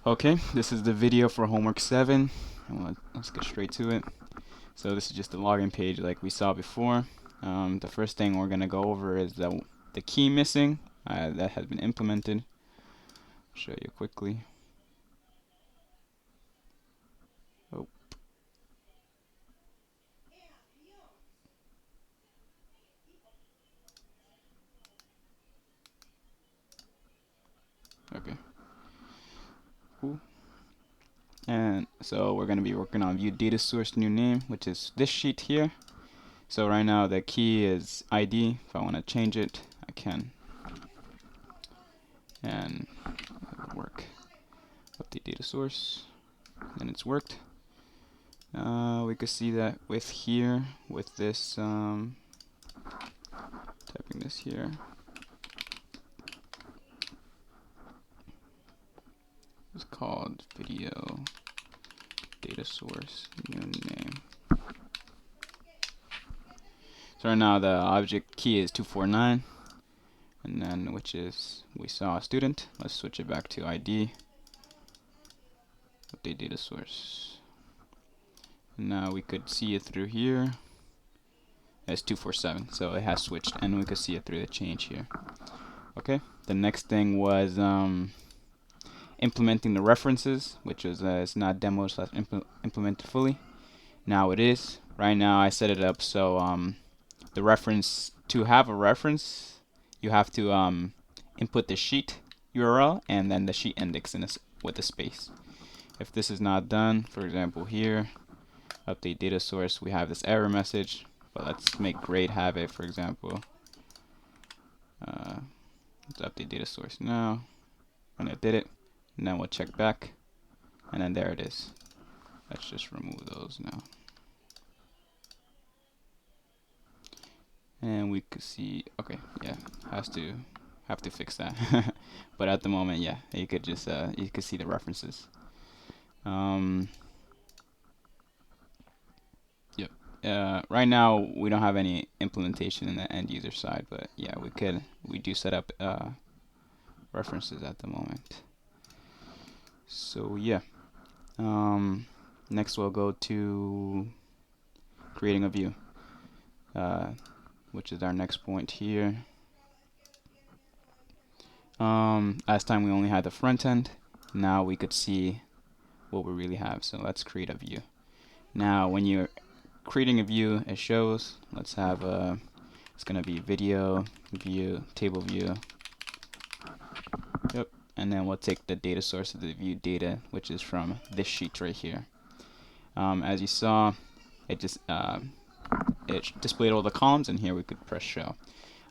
Okay, this is the video for homework 7. And let's get straight to it. So this is just the login page like we saw before. The first thing we're going to go over is the key missing that has been implemented. I'll show you quickly. Oh. Okay. Cool. And so we're going to be working on view data source new name, which is this sheet here. So right now the key is ID. If I want to change it, I can. And it'll work. Update data source. And it's worked. We could see that with here, with this, typing this here. It's called video data source new name. So right now the object key is 249, and then which is we saw a student. Let's switch it back to ID. Update data source. Now we could see it through here. It's 247, so it has switched, and we could see it through the change here. Okay. The next thing was implementing the references, which was it's not demoed / implemented fully. Now it is. Right now I set it up so the reference, to have a reference, you have to input the sheet URL and then the sheet index in with a space. If this is not done, for example here, update data source, we have this error message, but let's make grade have it, for example. Let's update data source now, and it did it. And then we'll check back, and then there it is. Let's just remove those now. And we could see, okay, yeah, have to fix that. But at the moment, yeah, you could just you could see the references. Yep. Right now we don't have any implementation in the end user side, but yeah, we do set up references at the moment. So yeah. Next we'll go to creating a view, which is our next point here. Last time we only had the front end. Now we could see what we really have. So let's create a view. Now when you're creating a view, it shows, let's have it's gonna be video view table view. Yep. And then we'll take the data source of the view data, which is from this sheet right here. As you saw, it just it displayed all the columns, and here we could press show.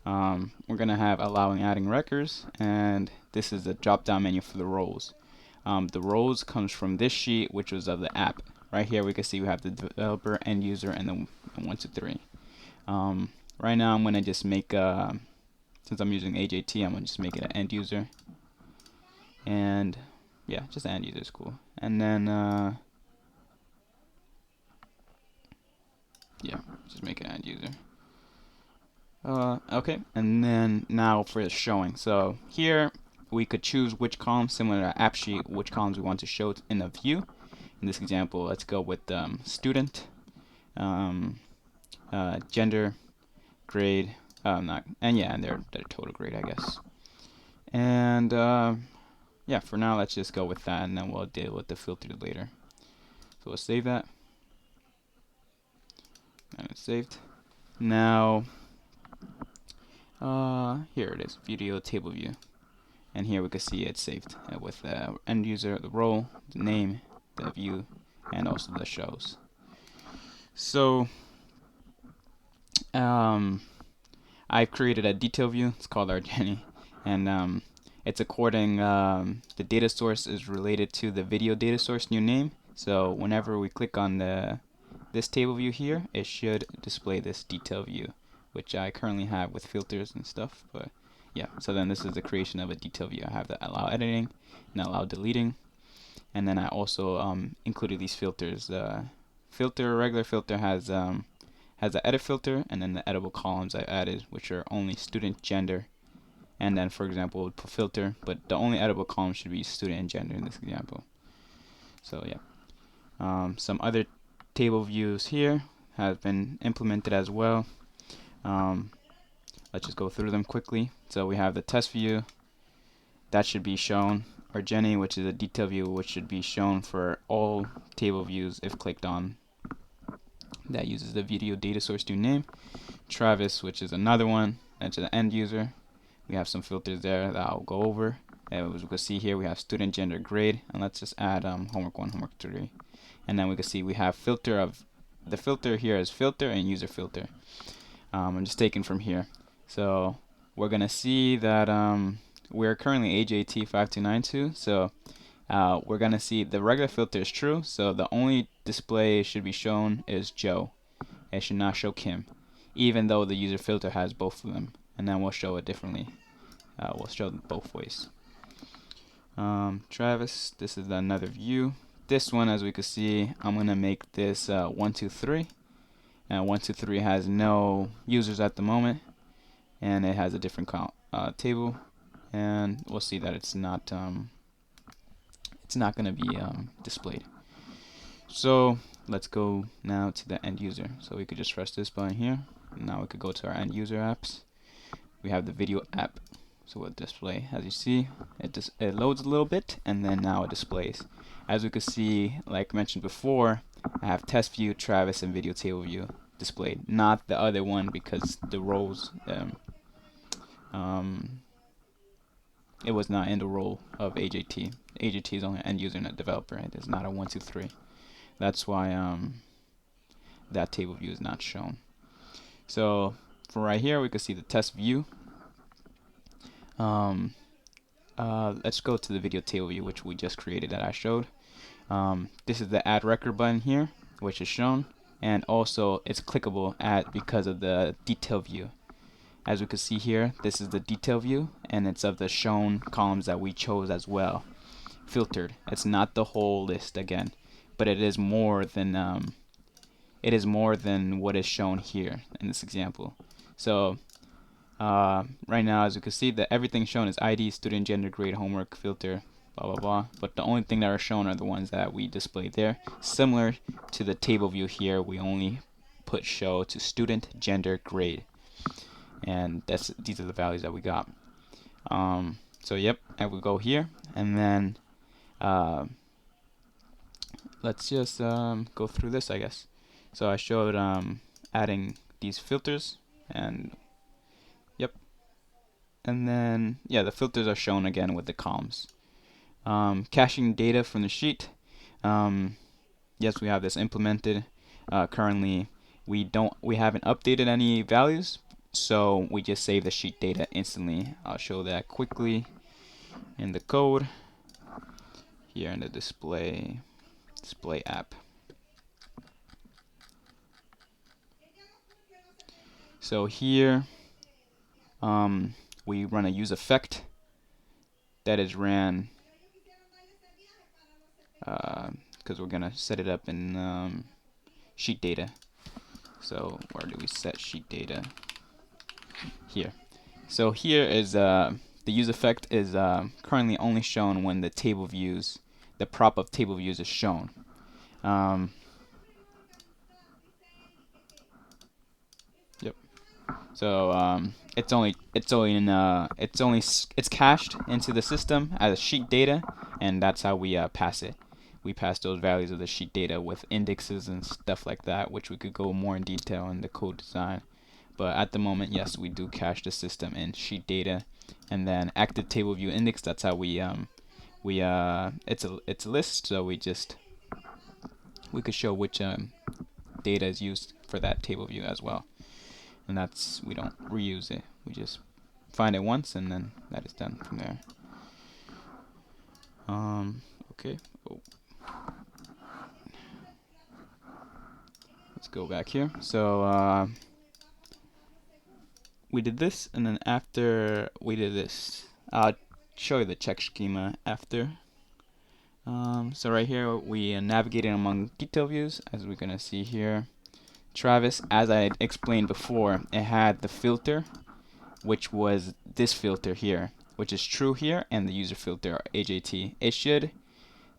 We're gonna have allowing adding records, and this is the drop down menu for the roles. The roles comes from this sheet, which was of the app. Right here we can see we have the developer, end user, and then 1 to 3. Right now I'm gonna just make since I'm using AJT, I'm gonna just make it an end user. And yeah, just end user is cool. And then yeah, just make it end user. Okay, and then now for the showing. So here we could choose which columns, similar to app sheet, which columns we want to show in the view. In this example, let's go with student, gender, grade, and their total grade, I guess. And yeah, for now let's just go with that, and then we'll deal with the filter later. So we'll save that, and it's saved. Now here it is, video table view, and here we can see it's saved with the end user, the role, the name, the view, and also the shows. So I've created a detail view. It's called our Jenny, and it's according the data source is related to the video data source new name. So whenever we click on this table view here, it should display this detail view, which I currently have with filters and stuff. But yeah, so then this is the creation of a detail view. I have the allow editing and allow deleting, and then I also included these filters. Regular filter has the edit filter, and then the editable columns I added, which are only student, gender, and then for example we'll put filter, but the only editable column should be student and gender in this example. So yeah, some other table views here have been implemented as well. Let's just go through them quickly. So we have the test view that should be shown, or Jenny, which is a detail view, which should be shown for all table views if clicked on. That uses the video data source to name. Travis, which is another one, that's an end user. We have some filters there that I'll go over. As we can see here, we have student, gender, grade, and let's just add homework 1, homework 3. And then we can see we have filter of the filter here is filter and user filter. I'm just taking from here. So we're gonna see that we're currently AJT5292. So we're gonna see the regular filter is true. So the only display should be shown is Joe. It should not show Kim, even though the user filter has both of them. And then we'll show it differently. We'll show them both ways. Travis, this is another view. This one, as we can see, I'm gonna make this 1, 2, 3. 1, 2, 3 has no users at the moment, and it has a different table, and we'll see that it's not going to be displayed. So let's go now to the end user. So we could just press this button here, and now we could go to our end user apps. We have the video app, so we'll display. As you see, it loads a little bit, and then now it displays. As we can see, like mentioned before, I have test view, Travis, and video table view displayed, not the other one, because the roles it was not in the role of AJT. AJT is only an end user and a developer. It's not a 1, 2, 3. That's why that table view is not shown. So for right here, we can see the test view. Let's go to the video table view, which we just created that I showed. This is the add record button here, which is shown, and also it's clickable because of the detail view. As we can see here, this is the detail view, and it's of the shown columns that we chose as well, filtered. It's not the whole list again, but it is more than what is shown here in this example. So right now, as you can see, that everything shown is ID, student, gender, grade, homework, filter, blah blah blah. But the only thing that are shown are the ones that we displayed there. Similar to the table view here, we only put show to student, gender, grade, and these are the values that we got. So yep, and we go here, and then let's just go through this, I guess. So I showed adding these filters, and yep, and then yeah, the filters are shown again with the columns. Caching data from the sheet. Yes, we have this implemented. Currently, we haven't updated any values, so we just save the sheet data instantly. I'll show that quickly in the code here in the display app. So here we run a use effect that is ran because we're gonna set it up in sheet data. So where do we set sheet data? Here. So here is the use effect is currently only shown when the table views, the prop of table views is shown. Yep. So it's cached into the system as sheet data, and that's how we pass it. We pass those values of the sheet data with indexes and stuff like that, which we could go more in detail in the code design. But at the moment, yes, we do cache the system in sheet data, and then active table view index. That's how it's a list. So we could show which data is used for that table view as well, and we don't reuse it. We just find it once, and then that is done from there. Okay. Oh. Let's go back here. So we did this, and then after we did this, I'll show you the check schema after. So right here we navigated among detail views, as we're gonna see here. Travis, as I explained before, it had the filter which was this filter here, which is true here, and the user filter AJT. It should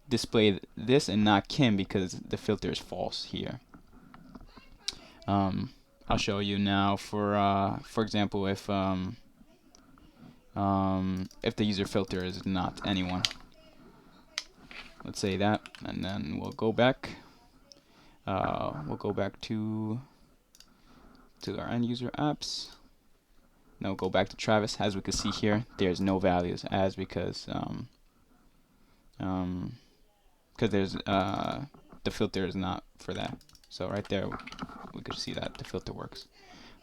display this and not Kim because the filter is false here. I'll show you now for example, if the user filter is not anyone. Let's say that, and then we'll go back. We'll go back to our end user apps. Now go back to Travis. As we can see here, there's no values, as because there's the filter is not for that. So right there, we could see that the filter works.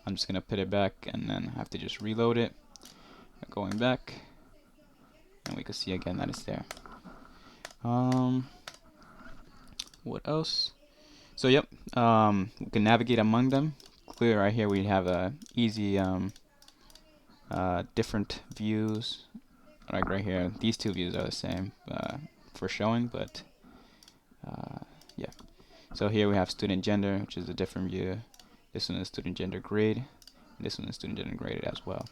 I'm just gonna put it back and then have to just reload it. Going back, and we can see again that it's there. What else? So yep, we can navigate among them. Clear right here, we have a easy different views. Like right here, these two views are the same for showing, but yeah. So here we have student gender, which is a different view. This one is student gender grade. And this one is student gender graded as well.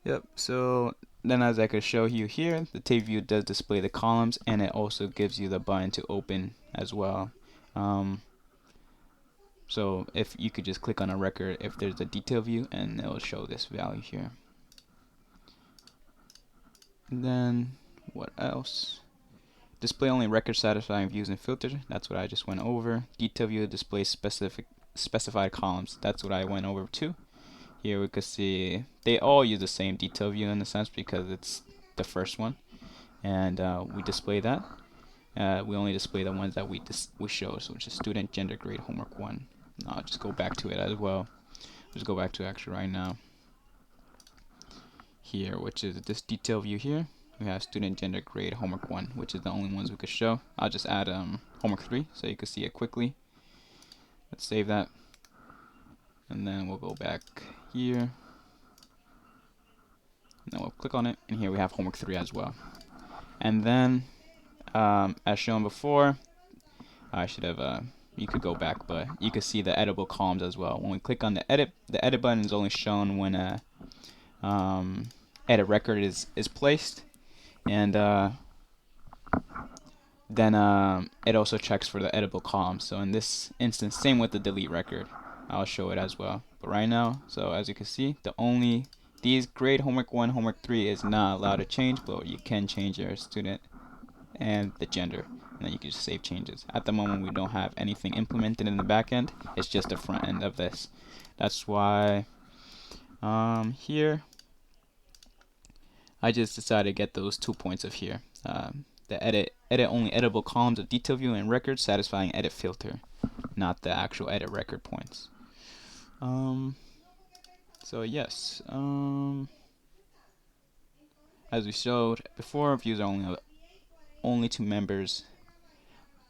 Yep. So then, as I could show you here, the table view does display the columns, and it also gives you the button to open as well. So if you could just click on a record if there's a detail view, and it will show this value here. And then what else? Display only record satisfying views and filters. That's what I just went over. Detail view displays specified columns. That's what I went over too. Here we could see they all use the same detail view in a sense because it's the first one, and we display that. We only display the ones that we show, so which is student gender grade homework 1. I'll just go back to it as well. Just go back to actually right now. Here, which is this detail view here. We have student gender grade homework 1, which is the only ones we could show. I'll just add homework 3 so you can see it quickly. Let's save that, and then we'll go back here. And then we'll click on it, and here we have homework 3 as well. And then, as shown before, I should have. You could go back, but you could see the editable columns as well. When we click on the edit button is only shown when a edit record is placed, and then it also checks for the editable columns. So in this instance, same with the delete record. I'll show it as well. But right now, so as you can see, these grade homework 1, homework 3 is not allowed to change, but you can change your student and the gender, and then you can just save changes. At the moment, we don't have anything implemented in the back end. It's just the front end of this. That's why here I just decided to get those 2 points of here. The edit only editable columns of detail view and record satisfying edit filter, not the actual edit record points. So yes, as we showed before, views are only to members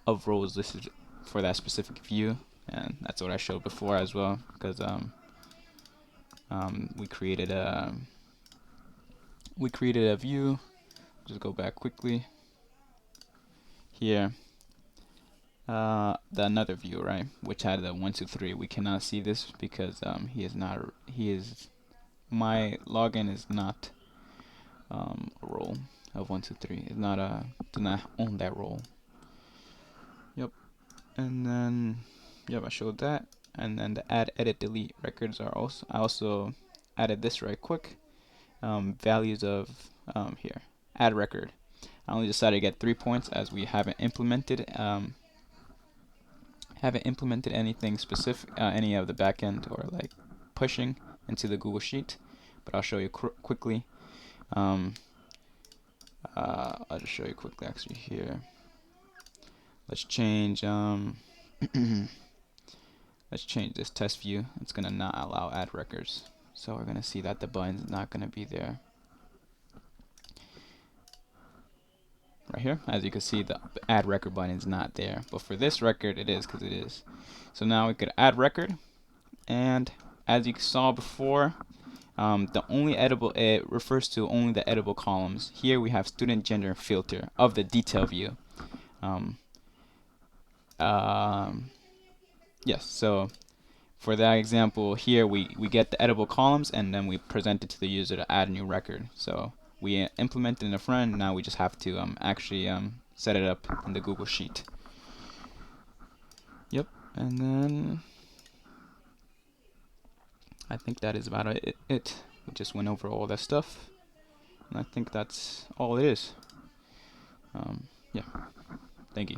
of rows listed for that specific view, and that's what I showed before as well, because we created a view. Just go back quickly here. The another view, right, which had the 1, 2, 3. We cannot see this because my login is not a role of 1, 2, 3. It's not does not own that role. Yep. And then I showed that, and then the add, edit, delete records are also. I also added this right quick. Values of here, add record. I only decided to get 3 points as we haven't implemented anything specific, any of the backend or like pushing into the Google Sheet, but I'll show you quickly. I'll just show you quickly actually here. Let's change let's change this test view. It's gonna not allow add records, so we're gonna see that the button's not gonna be there. Right here, as you can see, the add record button is not there, but for this record it is, because it is. So now we could add record, and as you saw before, the only editable, it refers to only the editable columns. Here we have student gender filter of the detail view. Yes, so for that example here, we get the editable columns, and then we present it to the user to add a new record. So we implement it in the front end. Now we just have to actually set it up in the Google Sheet. Yep, and then I think that is about it. We just went over all that stuff, and I think that's all it is. Yeah, thank you.